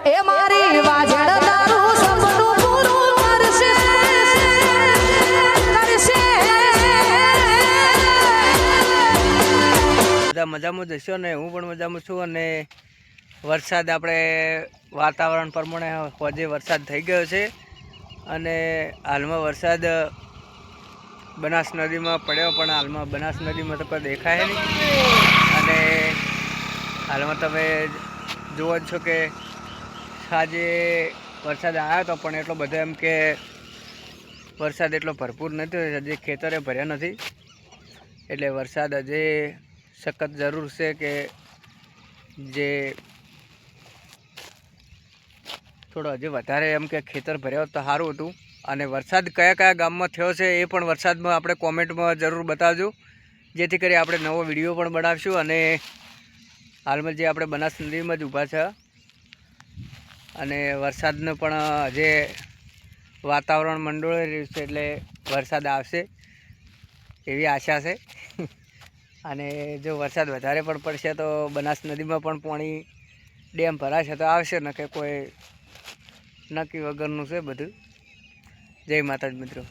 એ મારી વાજણ તારું સપનું પૂરું કરશે કરશે બધા મજામાં જશો ને હું પણ મજામાં છું અને વરસાદ આપણે વાતાવરણ પ્રમાણે હોજે વરસાદ થઈ ગયો છે અને હાલમાં વરસાદ બનાસ નદીમાં પડ્યો પણ હાલમાં બનાસ નદીમાં તો કોઈ દેખાય નહીં અને હાલમાં તમે જુઓ છો કે આજે વરસાદ આવ્યો હતો પણ એટલો બધો એમ કે વરસાદ એટલો ભરપૂર નથી હજી ખેતરે ભર્યા નથી એટલે વરસાદ હજી સખત જરૂર છે કે જે થોડો હજી વધારે એમ કે ખેતર ભર્યા તો સારું હતું અને વરસાદ કયા કયા ગામમાં થયો છે એ પણ વરસાદમાં આપણે કોમેન્ટમાં જરૂર બતાવજો જેથી કરી આપણે નવો વિડીયો પણ બનાવીશું અને હાલમાં જે આપણે બનાસ નદીમાં જ ઊભા છે અને વરસાદનું પણ હજે વાતાવરણ મંડોળાઈ રહ્યું છે એટલે વરસાદ આવશે એવી આશા છે અને જો વરસાદ વધારે પણ પડશે તો બનાસ નદીમાં પણ પાણી ડેમ ભરાશે તો આવશે ને કે કોઈ નક્કી વગરનું છે બધું. જય માતાજી મિત્રો.